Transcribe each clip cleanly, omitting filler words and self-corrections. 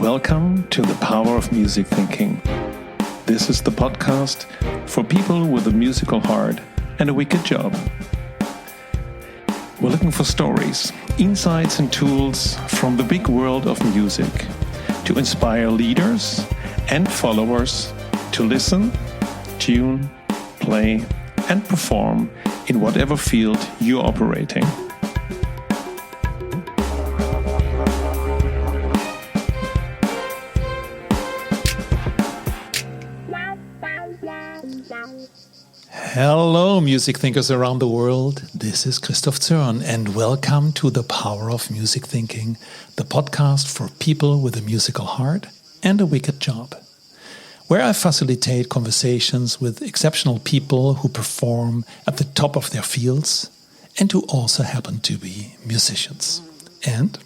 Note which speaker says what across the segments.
Speaker 1: Welcome to the Power of Music Thinking. This is the podcast for people with a musical heart and a wicked job. We're looking for stories, insights and tools from the big world of music to inspire leaders and followers to listen, tune, play and perform in whatever field you're operating. Hello, music thinkers around the world. This is Christof Zürn, and welcome to the Power of Music Thinking, the podcast for people with a musical heart and a wicked job, where I facilitate conversations with exceptional people who perform at the top of their fields and who also happen to be musicians. And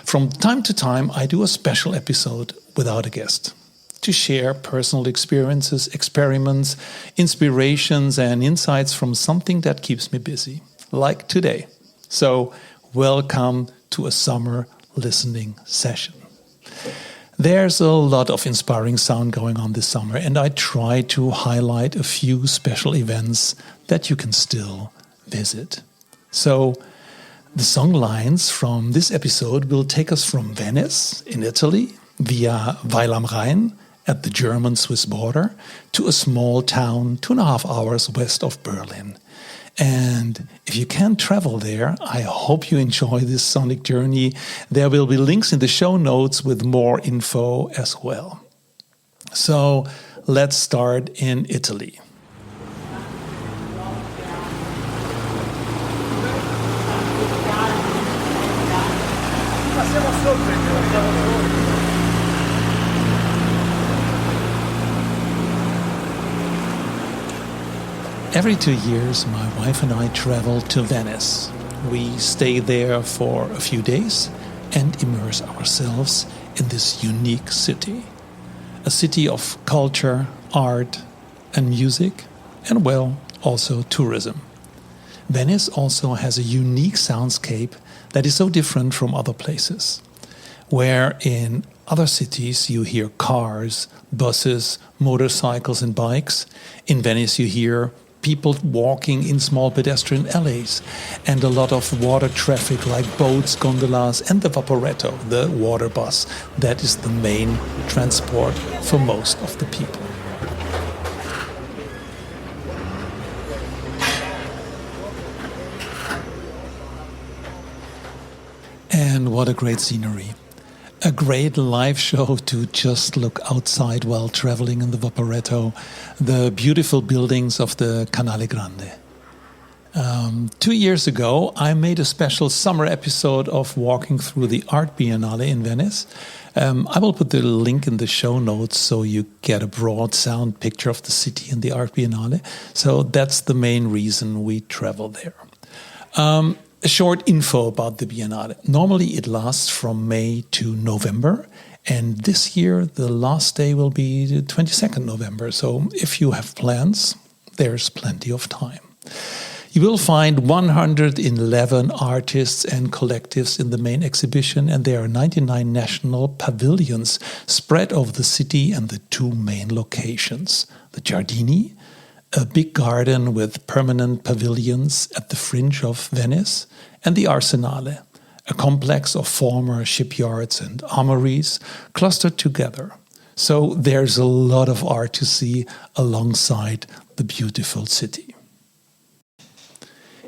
Speaker 1: from time to time, I do a special episode without a guest, to share personal experiences, experiments, inspirations, and insights from something that keeps me busy, like today. So, welcome to a summer listening session. There's a lot of inspiring sound going on this summer, and I try to highlight a few special events that you can still visit. So, the song lines from this episode will take us from Venice in Italy via Weil am Rhein at the German-Swiss border to a small town 2.5 hours west of Berlin. And if you can't travel there, I hope you enjoy this sonic journey. There will be links in the show notes with more info as well. So let's start in Italy. Every 2 years, my wife and I travel to Venice. We stay there for a few days and immerse ourselves in this unique city. A city of culture, art and music, and well, also tourism. Venice also has a unique soundscape that is so different from other places. Where in other cities you hear cars, buses, motorcycles and bikes, in Venice you hear people walking in small pedestrian alleys and a lot of water traffic like boats, gondolas and the vaporetto, the water bus. That is the main transport for most of the people. And what a great scenery. A great live show to just look outside while traveling in the Vaporetto, the beautiful buildings of the Canale Grande. 2 years ago, I made a special summer episode of walking through the Art Biennale in Venice. I will put the link in the show notes so you get a broad sound picture of the city and the Art Biennale. So that's the main reason we travel there. A short info about the Biennale. Normally it lasts from May to November, and this year the last day will be the 22nd November. So if you have plans, there's plenty of time. You will find 111 artists and collectives in the main exhibition, and there are 99 national pavilions spread over the city and the two main locations. The Giardini, a big garden with permanent pavilions at the fringe of Venice, and the Arsenale, a complex of former shipyards and armories clustered together. So there's a lot of art to see alongside the beautiful city.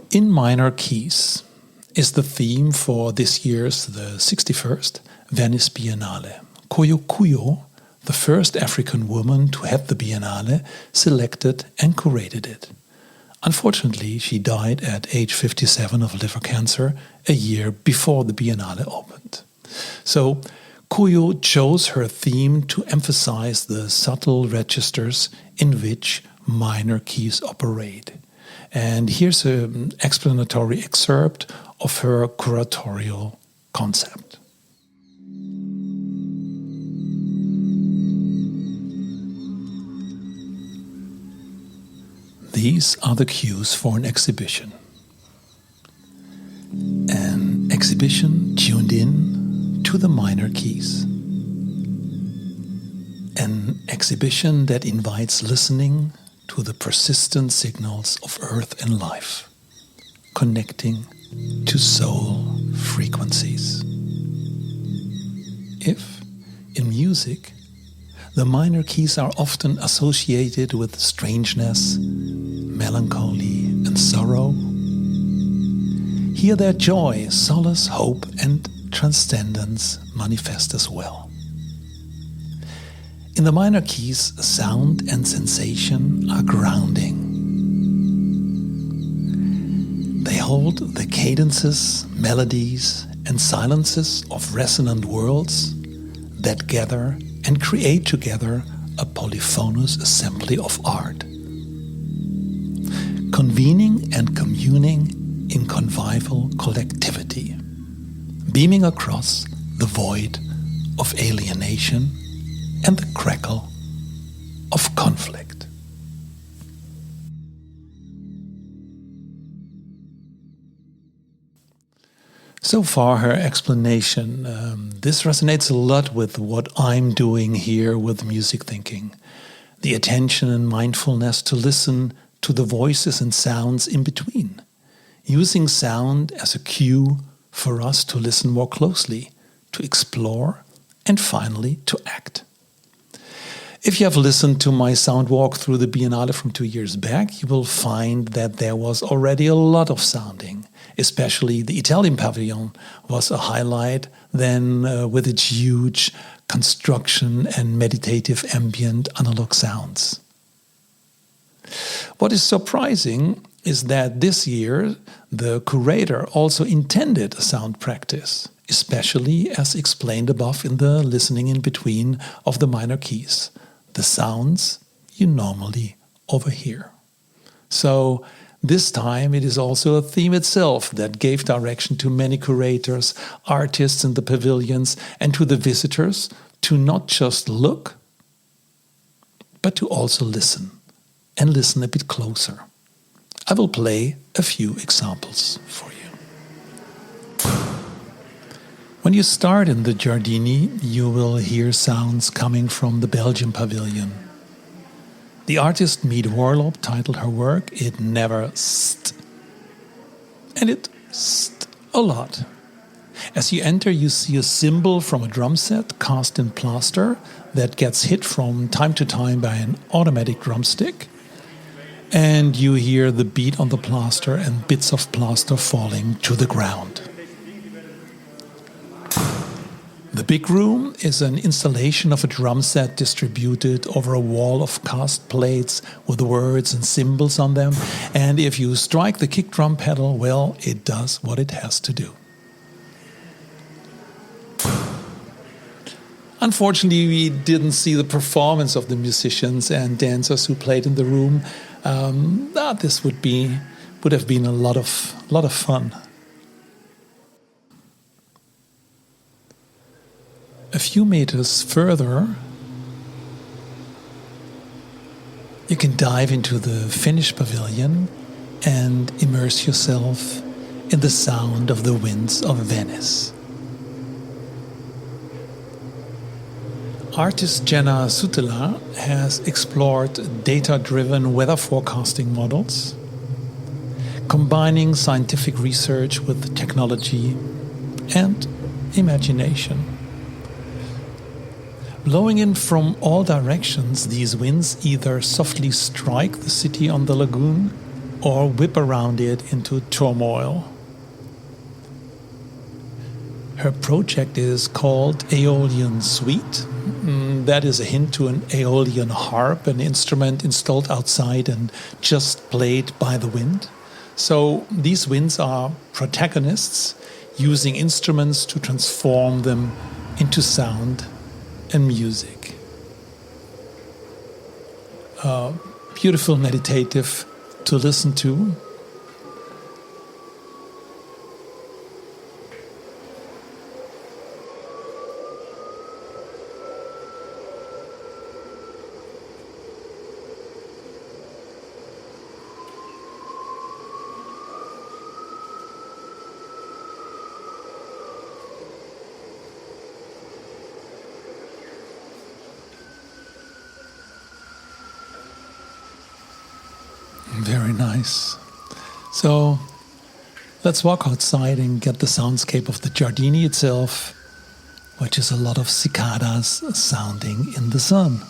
Speaker 1: In minor keys is the theme for this year's, the 61st, Venice Biennale. Koyo Kuyo, the first African woman to head the Biennale, selected and curated it. Unfortunately, she died at age 57 of liver cancer a year before the Biennale opened. So, Kuyo chose her theme to emphasize the subtle registers in which minor keys operate. And here's an explanatory excerpt of her curatorial concept. These are the cues for an exhibition. An exhibition tuned in to the minor keys. an exhibition that invites listening to the persistent signals of earth and life, connecting to soul frequencies. If, in music, the minor keys are often associated with strangeness, melancholy, and sorrow, here their joy, solace, hope, and transcendence manifest as well. In the minor keys, sound and sensation are grounding. They hold the cadences, melodies, and silences of resonant worlds that gather and create together a polyphonous assembly of art, convening and communing in convivial collectivity, beaming across the void of alienation and the crackle of conflict. So far, her explanation. This resonates a lot with what I'm doing here with music thinking. The attention and mindfulness to listen to the voices and sounds in between. Using sound as a cue for us to listen more closely, to explore, and finally to act. If you have listened to my sound walk through the Biennale from 2 years back, you will find that there was already a lot of sounding. Especially the Italian pavilion was a highlight, then with its huge construction and meditative ambient analog sounds. What is surprising is that this year the curator also intended a sound practice, especially as explained above in the listening in between of the minor keys, the sounds you normally overhear. So this time it is also a theme itself that gave direction to many curators, artists in the pavilions, and to the visitors to not just look, but to also listen, and listen a bit closer. I will play a few examples for you. When you start in the Giardini, you will hear sounds coming from the Belgian pavilion. The artist Mead Warlob titled her work "It Never St." And it st a lot. As you enter, you see a cymbal from a drum set cast in plaster that gets hit from time to time by an automatic drumstick. And you hear the beat on the plaster and bits of plaster falling to the ground. The big room is an installation of a drum set distributed over a wall of cast plates with words and symbols on them. And if you strike the kick drum pedal, well, it does what it has to do. Unfortunately, we didn't see the performance of the musicians and dancers who played in the room. This would have been a lot of fun. A few meters further, you can dive into the Finnish pavilion and immerse yourself in the sound of the winds of Venice. Artist Jenna Sutila has explored data-driven weather forecasting models, combining scientific research with technology and imagination. Blowing in from all directions, these winds either softly strike the city on the lagoon or whip around it into turmoil. Her project is called Aeolian Suite. That is a hint to an Aeolian harp, an instrument installed outside and just played by the wind. So these winds are protagonists, using instruments to transform them into sound and music. Beautiful, meditative to listen to. Very nice. So let's walk outside and get the soundscape of the Giardini itself, which is a lot of cicadas sounding in the sun.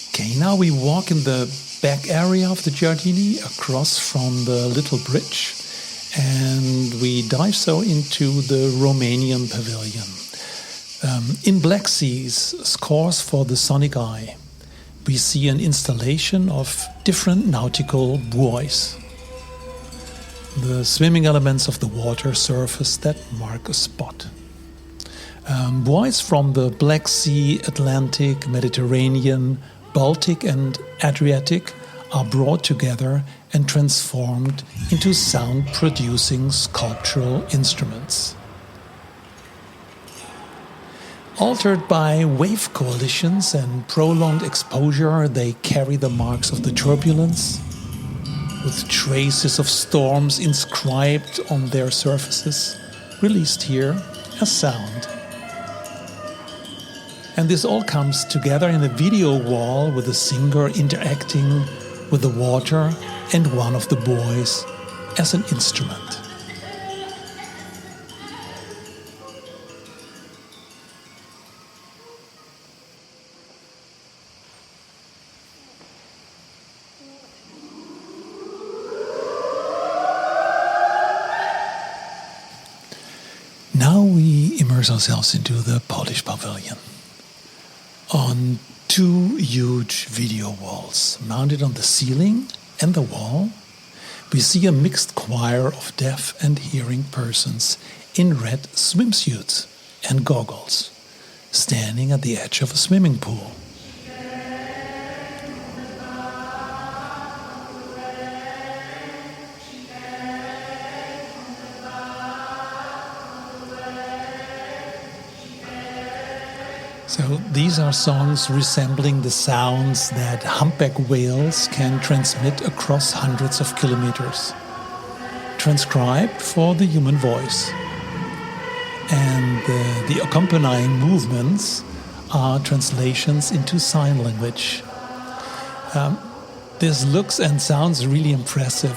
Speaker 1: Okay, now we walk in the back area of the Giardini across from the little bridge, and we dive so into the Romanian pavilion. In Black Seas, Scores for the Sonic Eye, we see an installation of different nautical buoys. The swimming elements of the water surface that mark a spot. Buoys from the Black Sea, Atlantic, Mediterranean, Baltic and Adriatic are brought together and transformed into sound-producing sculptural instruments. Altered by wave coalitions and prolonged exposure, they carry the marks of the turbulence, with traces of storms inscribed on their surfaces, released here as sound. And this all comes together in a video wall with the singer interacting with the water and one of the buoys as an instrument. Now we immerse ourselves into the Polish pavilion. On two huge video walls mounted on the ceiling and the wall, we see a mixed choir of deaf and hearing persons in red swimsuits and goggles, standing at the edge of a swimming pool. So these are songs resembling the sounds that humpback whales can transmit across hundreds of kilometers, transcribed for the human voice. And the accompanying movements are translations into sign language. This looks and sounds really impressive.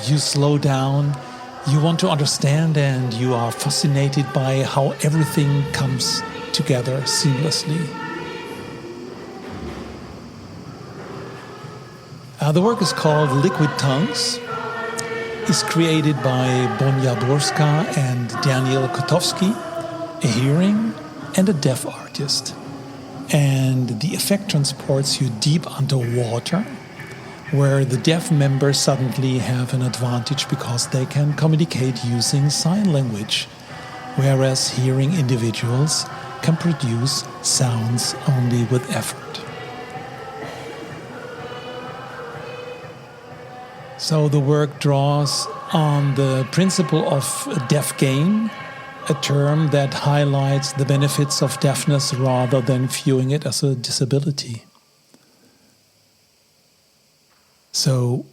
Speaker 1: You slow down, you want to understand, and you are fascinated by how everything comes together seamlessly. The work is called Liquid Tongues. It's created by Bonia Borska and Daniel Kotowski, a hearing and a deaf artist. And the effect transports you deep underwater, where the deaf members suddenly have an advantage because they can communicate using sign language, whereas hearing individuals can produce sounds only with effort. So the work draws on the principle of deaf gain, a term that highlights the benefits of deafness rather than viewing it as a disability. So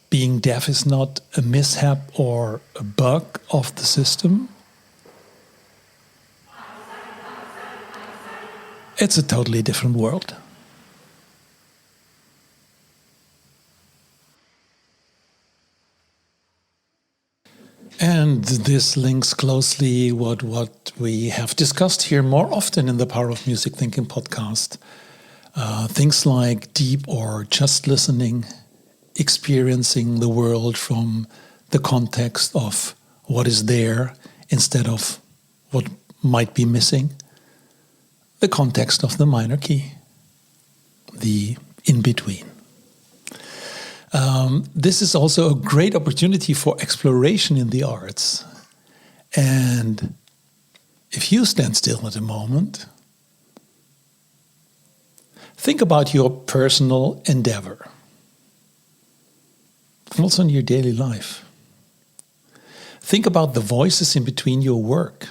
Speaker 1: being deaf is not a mishap or a bug of the system. It's a totally different world. And this links closely with what we have discussed here more often in the Power of Music Thinking podcast. Things like deep or just listening, experiencing the world from the context of what is there instead of what might be missing. The context of the minor key, the in-between. This is also a great opportunity for exploration in the arts. And if you stand still at a moment, think about your personal endeavor, and also in your daily life. Think about the voices in between your work.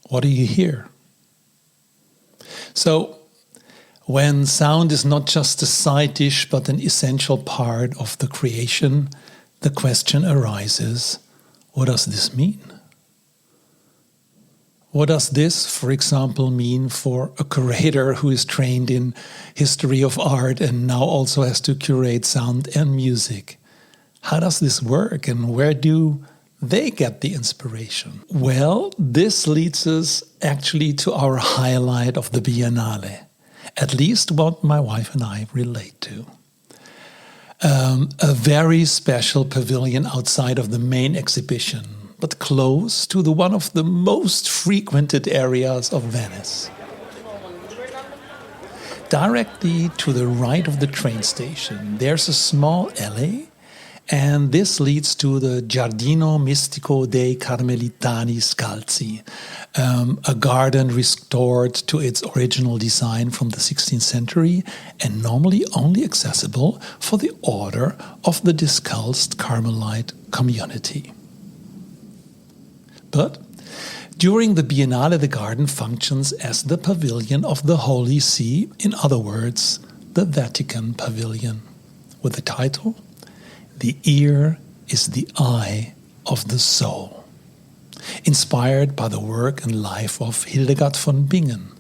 Speaker 1: What do you hear? So, when sound is not just a side dish but an essential part of the creation, the question arises, What does this mean? What does this, for example, mean for a curator who is trained in history of art and now also has to curate sound and music? How does this work, and where do they get the inspiration? Well, this leads us actually to our highlight of the Biennale, at least what my wife and I relate to. A very special pavilion outside of the main exhibition, but close to one of the most frequented areas of Venice. Directly to the right of the train station, there's a small alley, and this leads to the Giardino Mistico dei Carmelitani Scalzi, a garden restored to its original design from the 16th century and normally only accessible for the order of the Discalced Carmelite community. But during the Biennale, the garden functions as the pavilion of the Holy See, in other words, the Vatican Pavilion, with the title, "The ear is the eye of the soul," inspired by the work and life of Hildegard von Bingen,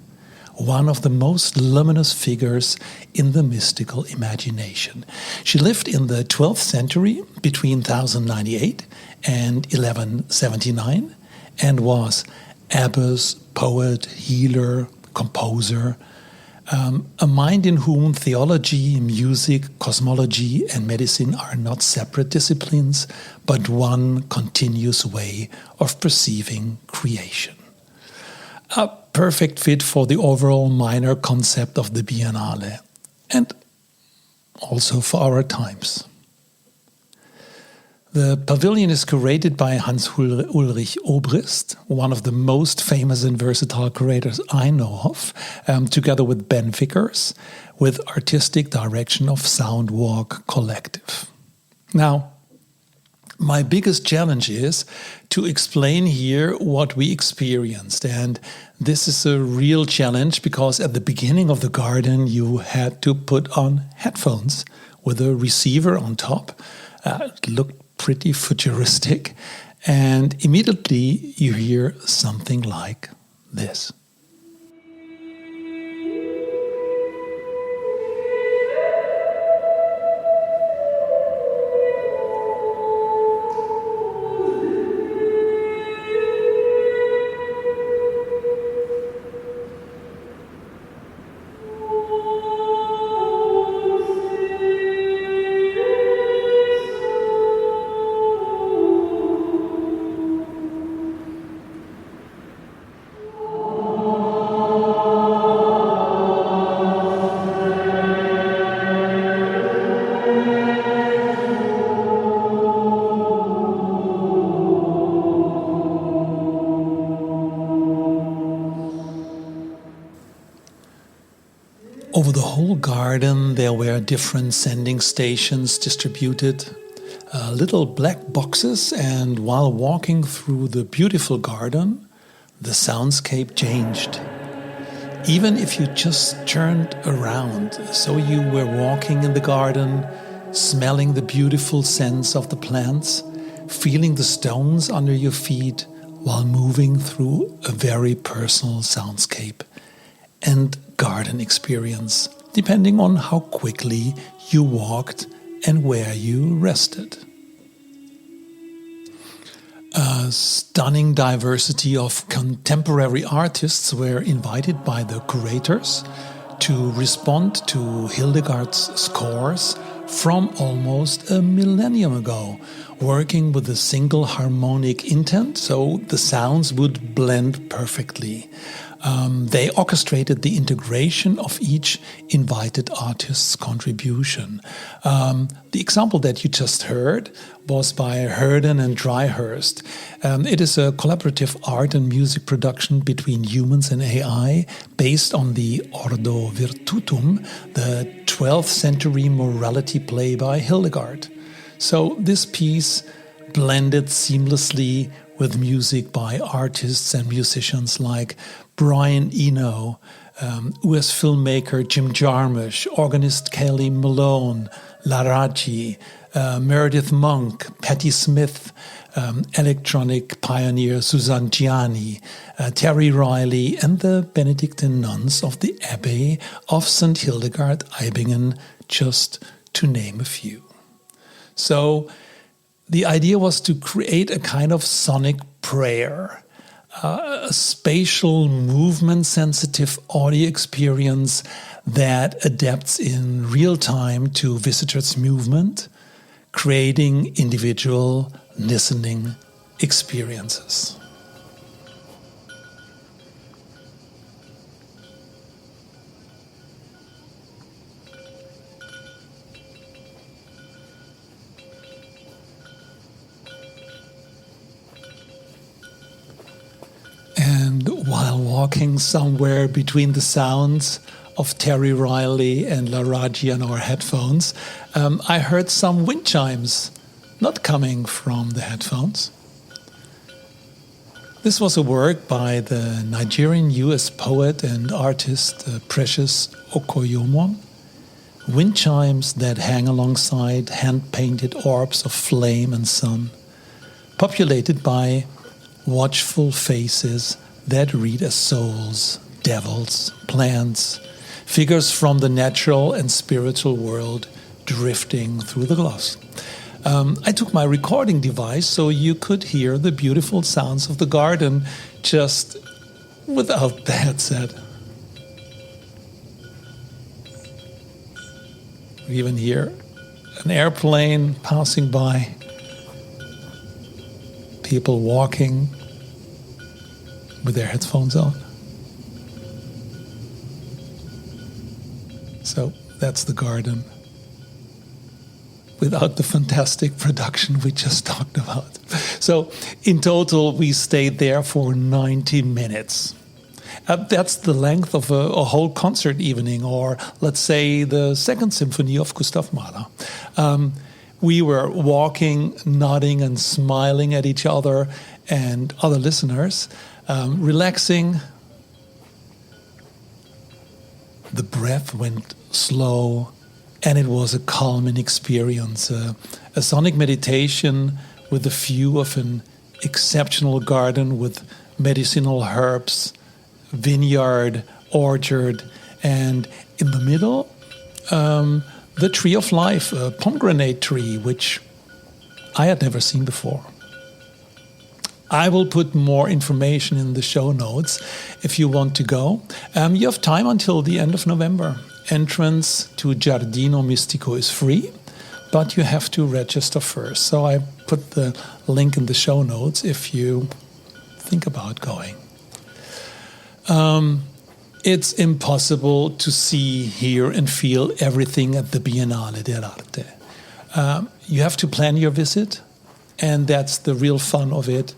Speaker 1: one of the most luminous figures in the mystical imagination. She lived in the 12th century between 1098 and 1179 and was abbess, poet, healer, composer, a mind in whom theology, music, cosmology, and medicine are not separate disciplines, but one continuous way of perceiving creation. A perfect fit for the overall minor concept of the Biennale, and also for our times. The pavilion is curated by Hans-Ulrich Obrist, one of the most famous and versatile curators I know of, together with Ben Vickers, with artistic direction of Soundwalk Collective. Now, my biggest challenge is to explain here what we experienced, and this is a real challenge because at the beginning of the garden you had to put on headphones with a receiver on top. It looked pretty futuristic, and immediately you hear something like this. Over the whole garden there were different sending stations distributed, little black boxes, and while walking through the beautiful garden, the soundscape changed. Even if you just turned around, so you were walking in the garden, smelling the beautiful scents of the plants, feeling the stones under your feet while moving through a very personal soundscape and garden experience, depending on how quickly you walked and where you rested. A stunning diversity of contemporary artists were invited by the curators to respond to Hildegard's scores from almost a millennium ago, working with a single harmonic intent, so the sounds would blend perfectly. They orchestrated the integration of each invited artist's contribution. The example that you just heard was by Herndon and Dryhurst. It is a collaborative art and music production between humans and AI based on the Ordo Virtutum, the 12th century morality play by Hildegard. So this piece blended seamlessly with music by artists and musicians like Brian Eno, US filmmaker Jim Jarmusch, organist Kelly Malone, Laraji, Meredith Monk, Patti Smith, electronic pioneer Susan Gianni, Terry Riley, and the Benedictine nuns of the Abbey of St. Hildegard, Eibingen, just to name a few. So the idea was to create a kind of sonic prayer, a spatial, movement-sensitive audio experience that adapts in real time to visitors' movement, creating individual listening experiences. And while walking somewhere between the sounds of Terry Riley and La Raggi on our headphones, I heard some wind chimes, not coming from the headphones. This was a work by the Nigerian US poet and artist Precious Okoyomon. Wind chimes that hang alongside hand-painted orbs of flame and sun, populated by watchful faces that read as souls, devils, plants, figures from the natural and spiritual world drifting through the glass. I took my recording device so you could hear the beautiful sounds of the garden just without the headset. We even hear an airplane passing by, people walking with their headphones on. So that's the garden, without the fantastic production we just talked about. So in total, we stayed there for 90 minutes. That's the length of a whole concert evening, or let's say the Second Symphony of Gustav Mahler. We were walking, nodding and smiling at each other and other listeners, relaxing. The breath went slow, and it was a calming experience, a sonic meditation with the view of an exceptional garden with medicinal herbs, vineyard, orchard, and in the middle, the tree of life, a pomegranate tree, which I had never seen before. I will put more information in the show notes if you want to go. You have time until the end of November. Entrance to Giardino Mistico is free, but you have to register first. So I put the link in the show notes if you think about going. It's impossible to see, hear, and feel everything at the Biennale dell'Arte. You have to plan your visit, and that's the real fun of it,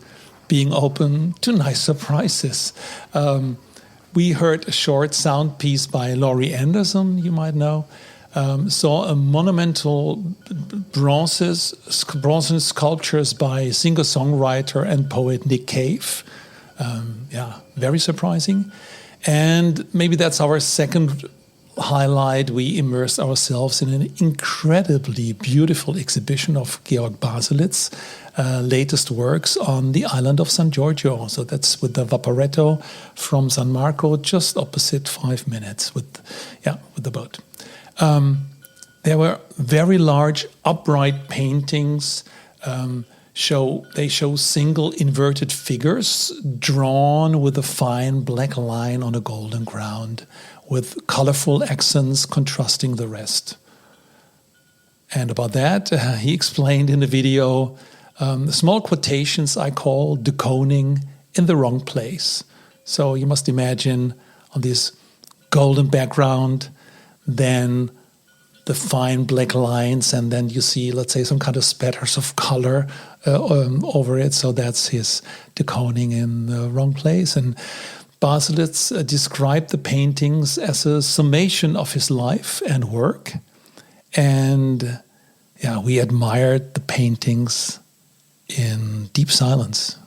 Speaker 1: being open to nice surprises. We heard a short sound piece by Laurie Anderson, you might know. Saw a monumental bronze sculptures by singer-songwriter and poet Nick Cave. Very surprising. And maybe that's our second highlight. We immersed ourselves in an incredibly beautiful exhibition of Georg Baselitz' latest works on the island of San Giorgio. So that's with the Vaporetto from San Marco, just opposite 5 minutes with the boat. There were very large upright paintings. They show single inverted figures drawn with a fine black line on a golden ground, with colorful accents contrasting the rest. And about that, he explained in the video, small quotations I call deconing in the wrong place. So you must imagine on this golden background, then the fine black lines, and then you see, let's say, some kind of spatters of color over it. So that's his deconing in the wrong place. And Baselitz described the paintings as a summation of his life and work. And we admired the paintings in deep silence.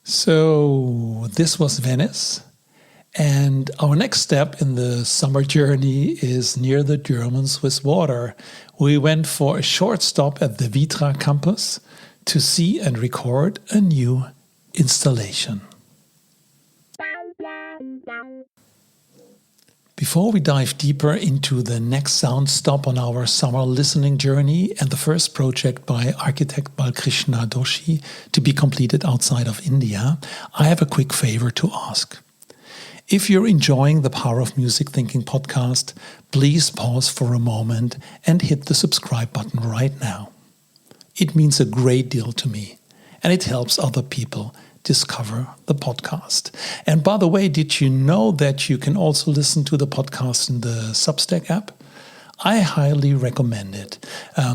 Speaker 1: So this was Venice. And our next step in the summer journey is near the German-Swiss border. We went for a short stop at the Vitra Campus to see and record a new installation. Before we dive deeper into the next sound stop on our summer listening journey and the first project by architect Balkrishna Doshi to be completed outside of India, I have a quick favor to ask. If you're enjoying the Power of Music Thinking podcast, please pause for a moment and hit the subscribe button right now. It means a great deal to me, and it helps other people discover the podcast. And by the way, did you know that you can also listen to the podcast in the Substack app? I highly recommend it.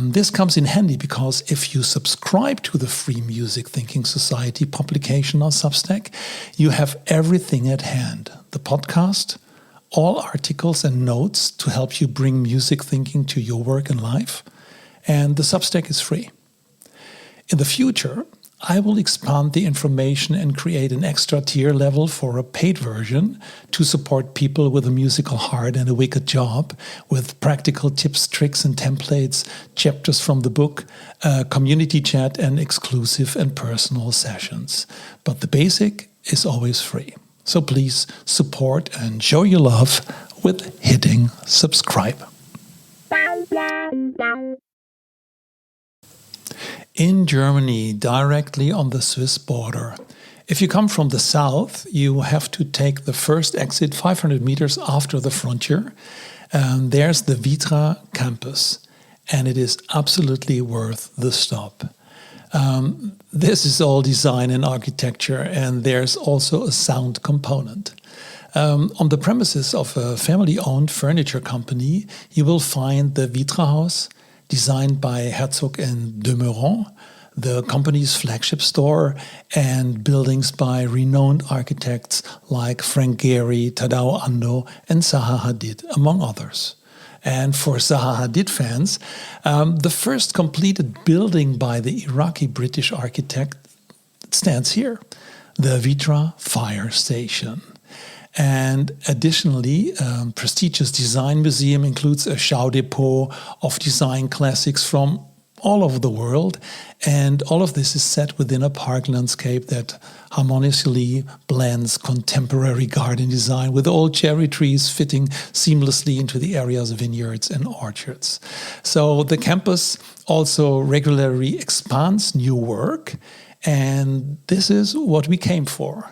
Speaker 1: This comes in handy because if you subscribe to the Free Music Thinking Society publication on Substack, you have everything at hand. The podcast, all articles and notes to help you bring music thinking to your work and life, and the Substack is free. In the future, I will expand the information and create an extra tier level for a paid version to support people with a musical heart and a wicked job with practical tips, tricks and templates, chapters from the book, community chat and exclusive and personal sessions. But the basic is always free. So please support and show your love with hitting subscribe. In Germany, directly on the Swiss border. If you come from the south, you have to take the first exit 500 meters after the frontier. There's the Vitra Campus, and it is absolutely worth the stop. This is all design and architecture, and there's also a sound component. On the premises of a family-owned furniture company, you will find the Vitra House, designed by Herzog and de Meuron, the company's flagship store, and buildings by renowned architects like Frank Gehry, Tadao Ando, and Zaha Hadid, among others. And for Zaha Hadid fans, the first completed building by the Iraqi-British architect stands here, the Vitra Fire Station. And additionally, prestigious design museum includes a show depot of design classics from all over the world. And all of this is set within a park landscape that harmoniously blends contemporary garden design with old cherry trees fitting seamlessly into the area's vineyards and orchards. So the campus also regularly expands new work. And this is what we came for.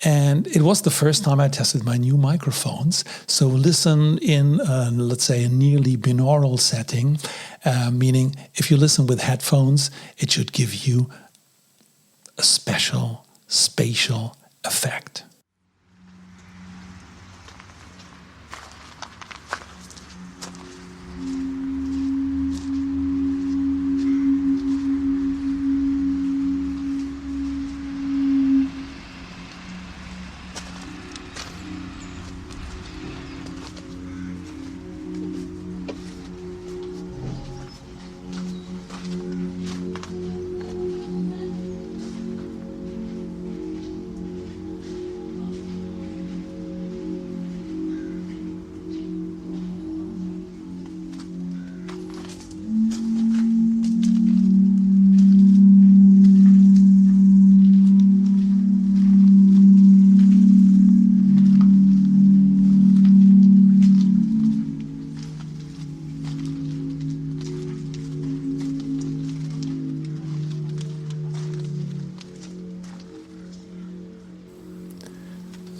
Speaker 1: And it was the first time I tested my new microphones. So listen in, let's say, a nearly binaural setting, meaning if you listen with headphones, it should give you a special spatial effect.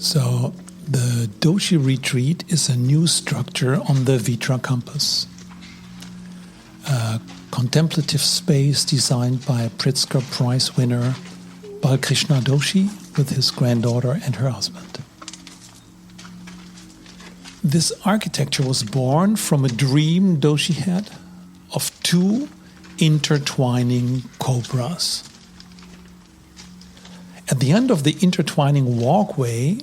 Speaker 1: So the Doshi Retreat is a new structure on the Vitra Campus. A contemplative space designed by Pritzker Prize winner Balkrishna Doshi with his granddaughter and her husband. This architecture was born from a dream Doshi had of two intertwining cobras. At the end of the intertwining walkway,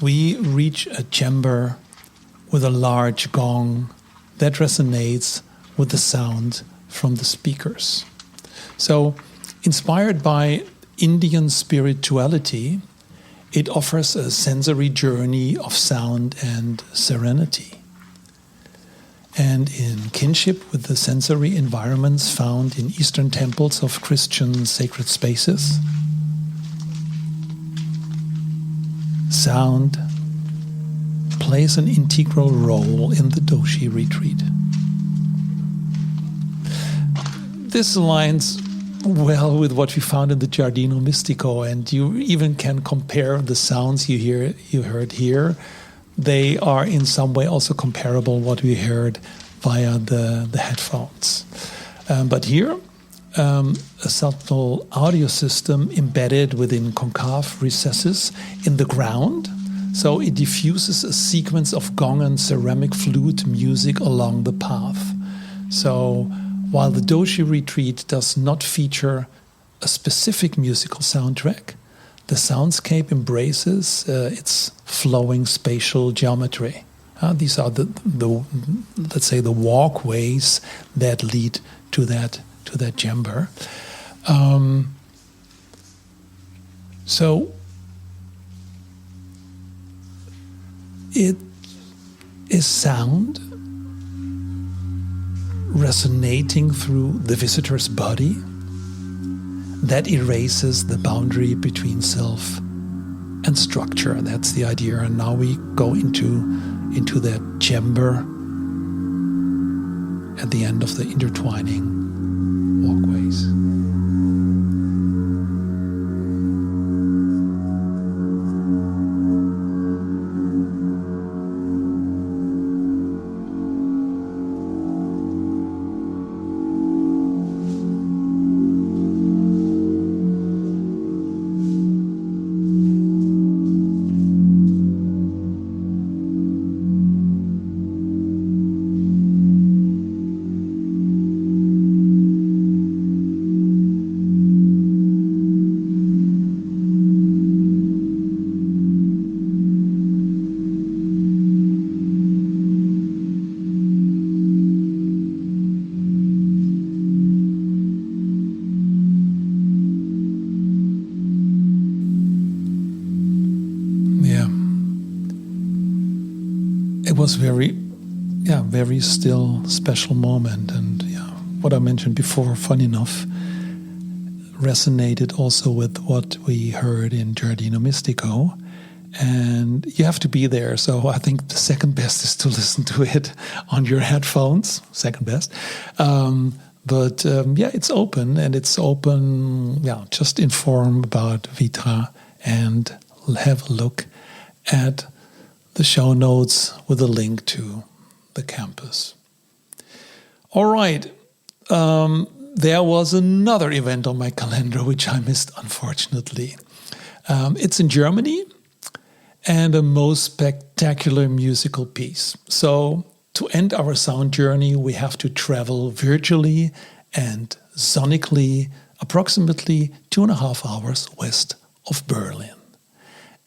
Speaker 1: we reach a chamber with a large gong that resonates with the sound from the speakers. So, inspired by Indian spirituality It offers a sensory journey of sound and serenity. And in kinship with the sensory environments found in Eastern temples of Christian sacred spaces, sound plays an integral role in the Doshi Retreat. This aligns well with what we found in the Giardino Mistico, and you even can compare the sounds you heard here. They are in some way also comparable what we heard via the headphones. But here, a subtle audio system embedded within concave recesses in the ground. So it diffuses a sequence of gong and ceramic flute music along the path. So while the Doshi Retreat does not feature a specific musical soundtrack, the soundscape embraces its flowing spatial geometry. These are the let's say the walkways that lead to that chamber. So it is sound resonating through the visitor's body that erases the boundary between self and structure. That's the idea. And now we go into that chamber at the end of the intertwining walkways. Was very still, special moment, and what I mentioned before, fun enough, resonated also with what we heard in Giardino Mistico, and you have to be there. So I think the second best is to listen to it on your headphones. Second best, but it's open, and it's open. Just inform about Vitra and have a look at the show notes with a link to the campus. All right. There was another event on my calendar which I missed, unfortunately. It's in Germany and a most spectacular musical piece. So to end our sound journey, we have to travel virtually and sonically approximately 2.5 hours west of Berlin.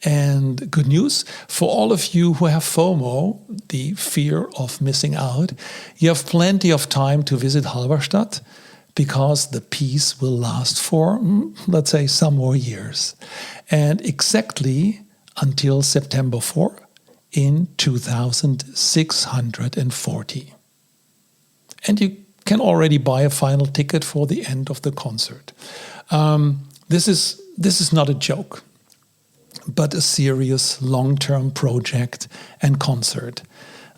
Speaker 1: And good news, for all of you who have FOMO, the fear of missing out, you have plenty of time to visit Halberstadt because the piece will last for, let's say, some more years. And exactly until September 4 in 2640. And you can already buy a final ticket for the end of the concert. This is not a joke, but a serious long-term project and concert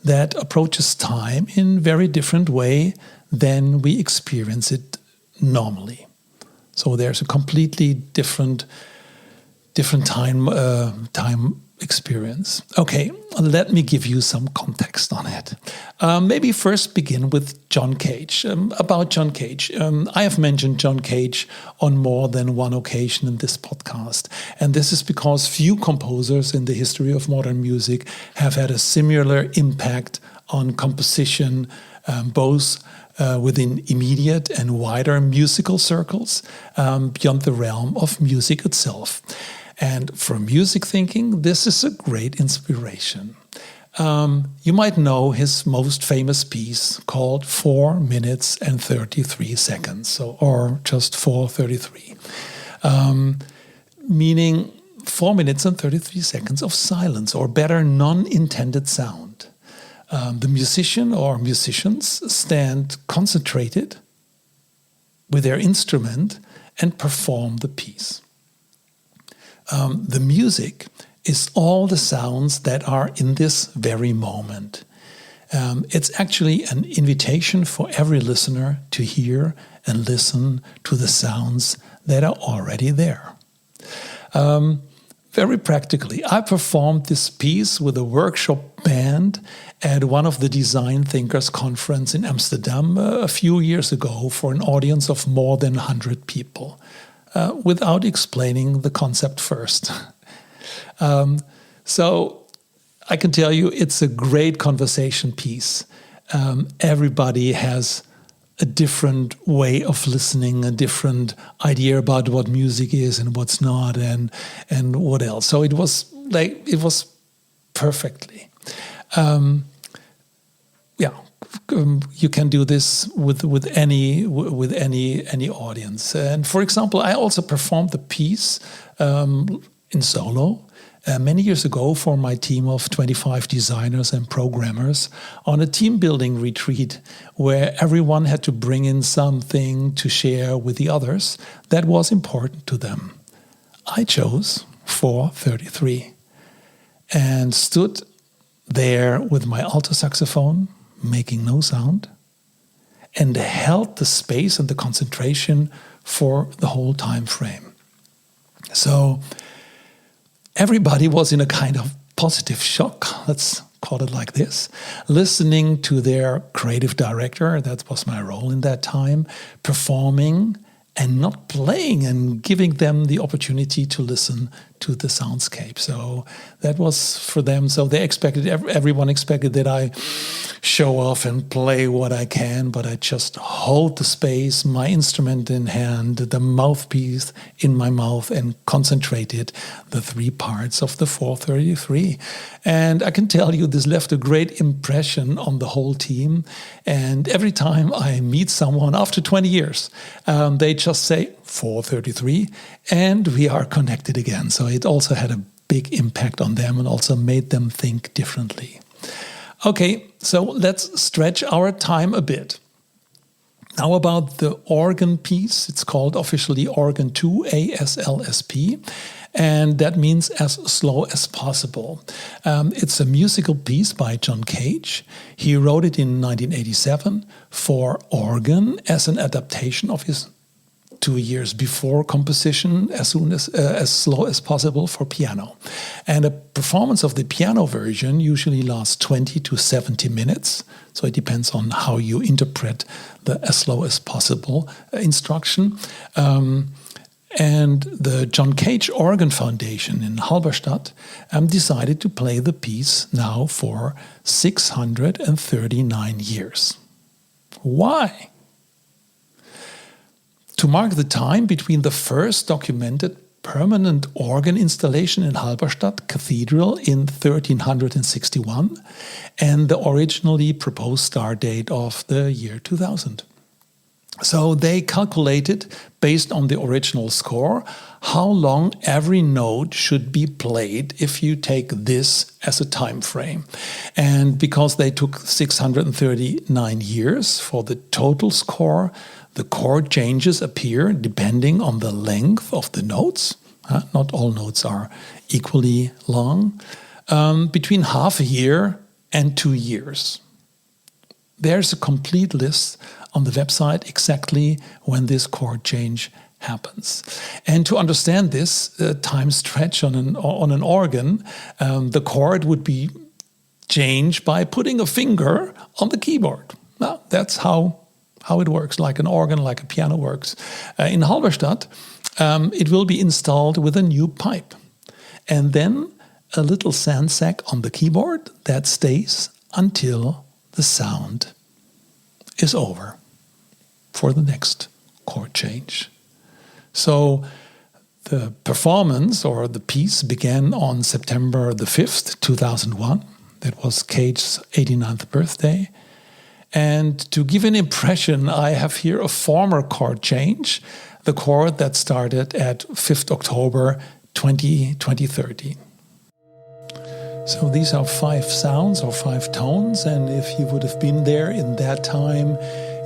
Speaker 1: that approaches time in a very different way than we experience it normally. So there's a completely different time experience. Okay, let me give you some context on it. Maybe first begin with John Cage. About John Cage, I have mentioned John Cage on more than one occasion in this podcast. And this is because few composers in the history of modern music have had a similar impact on composition, both within immediate and wider musical circles, beyond the realm of music itself. And for music thinking, this is a great inspiration. You might know his most famous piece called 4 minutes and 33 seconds, or just 4:33, meaning 4 minutes and 33 seconds of silence, or better, non-intended sound. The musician or musicians stand concentrated with their instrument and perform the piece. The music is all the sounds that are in this very moment. It's actually an invitation for every listener to hear and listen to the sounds that are already there. Very practically, I performed this piece with a workshop band at one of the Design Thinkers conference in Amsterdam a few years ago for an audience of more than 100 people, without explaining the concept first. So I can tell you it's a great conversation piece. Everybody has a different way of listening, a different idea about what music is and what's not, and what else. So it was perfectly. You can do this with any audience. And for example, I also performed the piece in solo many years ago for my team of 25 designers and programmers on a team building retreat where everyone had to bring in something to share with the others that was important to them. I chose 433 and stood there with my alto saxophone, making no sound, and held the space and the concentration for the whole time frame. So everybody was in a kind of positive shock, let's call it like this, listening to their creative director, that was my role in that time, performing and not playing and giving them the opportunity to listen to the soundscape. So that was for them. So they expected, everyone expected that I show off and play what I can, but I just hold the space, my instrument in hand, the mouthpiece in my mouth, and concentrated the three parts of the 433. And I can tell you this left a great impression on the whole team. And every time I meet someone after 20 years, they just say 433 and we are connected again. So it also had a big impact on them and also made them think differently. Okay, so let's stretch our time a bit. Now about the organ piece. It's called officially Organ 2, ASLSP, and that means as slow as possible. It's a musical piece by John Cage. He wrote it in 1987 for organ as an adaptation of his 2 years before composition, as slow as possible for piano. And a performance of the piano version usually lasts 20 to 70 minutes. So it depends on how you interpret the as slow as possible instruction. And the John Cage Organ Foundation in Halberstadt decided to play the piece now for 639 years. Why? To mark the time between the first documented permanent organ installation in Halberstadt Cathedral in 1361 and the originally proposed start date of the year 2000. So they calculated, based on the original score, how long every note should be played if you take this as a time frame. And because they took 639 years for the total score, the chord changes appear depending on the length of the notes. Not all notes are equally long. Between half a year and 2 years. There's a complete list on the website exactly when this chord change happens. And to understand this time stretch on an organ, the chord would be changed by putting a finger on the keyboard. Now, that's how it works, like an organ, like a piano works. In Halberstadt, it will be installed with a new pipe. And then a little sand sack on the keyboard that stays until the sound is over for the next chord change. So the performance or the piece began on September the 5th, 2001. That was Cage's 89th birthday. And to give an impression, I have here a former chord change, the chord that started at 5th October 2030. So these are 5 sounds or 5 tones, and if you would have been there in that time,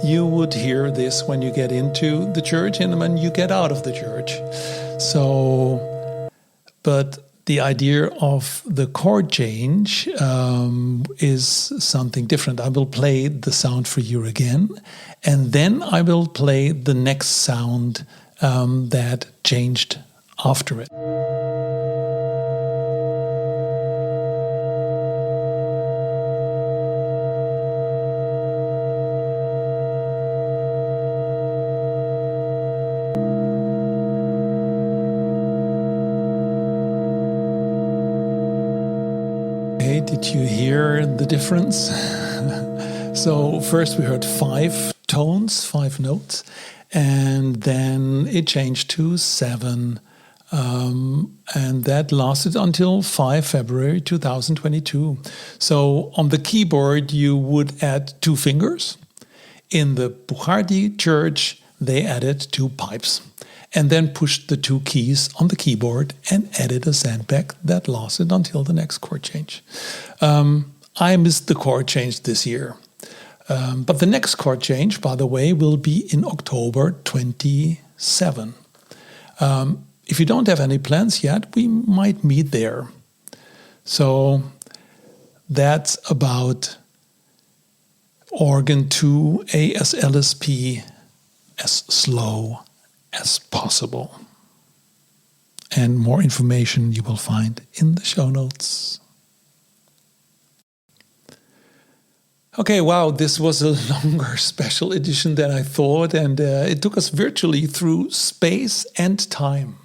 Speaker 1: you would hear this when you get into the church and when you get out of the church. So, but the idea of the chord change is something different. I will play the sound for you again, and then I will play the next sound that changed after it. Did you hear the difference? So first we heard 5 tones, 5 notes, and then it changed to 7, and that lasted until 5 February 2022. So on the keyboard you would add 2 fingers. In the Buchardi church they added 2 pipes, and then pushed the 2 keys on the keyboard and added a sandbag that lasted until the next chord change. I missed the chord change this year. But the next chord change, by the way, will be in October 27. If you don't have any plans yet, we might meet there. So that's about organ 2 ASLSP as slow as possible. And more information you will find in the show notes. Okay, wow, this was a longer special edition than I thought, and it took us virtually through space and time.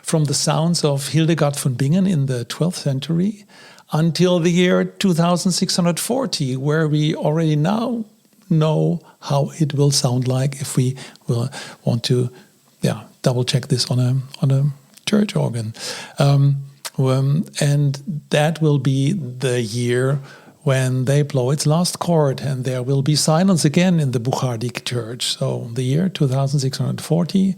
Speaker 1: From the sounds of Hildegard von Bingen in the 12th century until the year 2640, where we already now know how it will sound like if we will want to double check this on a church organ. And that will be the year when they blow its last chord, and there will be silence again in the Buchardic church. So the year 2640,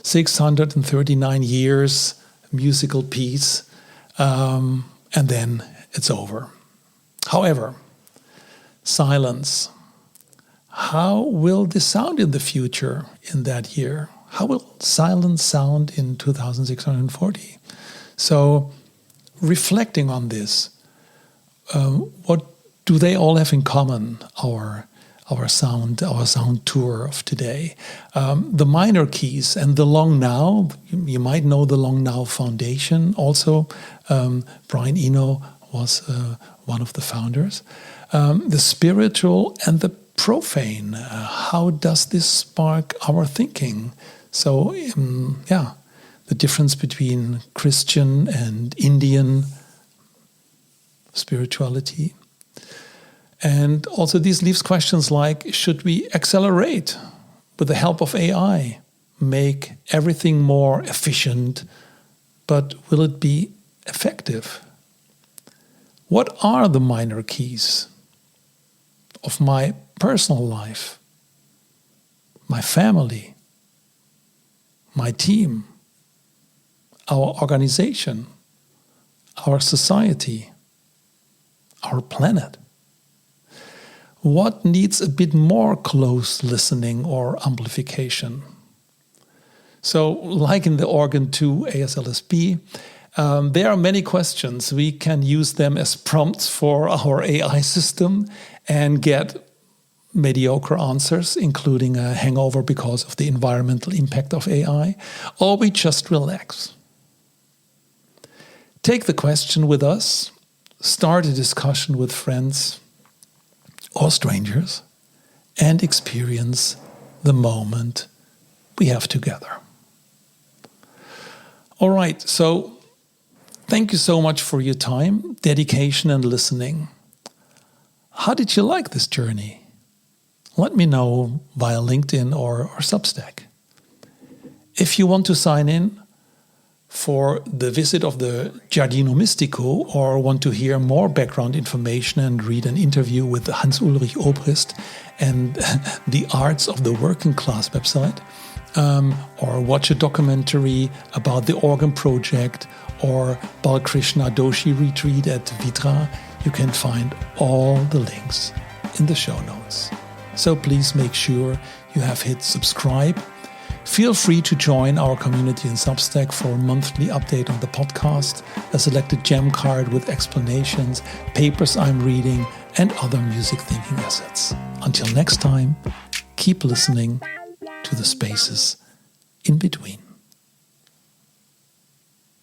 Speaker 1: 639 years, musical peace, and then it's over. However, silence. How will this sound in the future in that year? How will silence sound in 2640? So, reflecting on this, what do they all have in common? Our sound tour of today. The minor keys and the long now. You might know the long now foundation. Also, Brian Eno was one of the founders. The spiritual and the profane. How does this spark our thinking? So, the difference between Christian and Indian spirituality. And also this leaves questions like, should we accelerate with the help of AI, make everything more efficient, but will it be effective? What are the minor keys of my personal life, my family, my team, our organization, our society, our planet? What needs a bit more close listening or amplification? So, like in the organ 2 ASLSP, there are many questions. We can use them as prompts for our AI system and get mediocre answers, including a hangover because of the environmental impact of AI, or we just relax. Take the question with us, start a discussion with friends or strangers, and experience the moment we have together. All right, so thank you so much for your time, dedication, and listening. How did you like this journey? Let me know via LinkedIn or Substack. If you want to sign in for the visit of the Giardino Mistico or want to hear more background information and read an interview with Hans-Ulrich Obrist and the Arts of the Working Class website, or watch a documentary about the organ project or Balkrishna Doshi Retreat at Vitra, you can find all the links in the show notes. So please make sure you have hit subscribe. Feel free to join our community in Substack for a monthly update on the podcast, a selected gem card with explanations, papers I'm reading, and other music thinking assets. Until next time, keep listening to the spaces in between.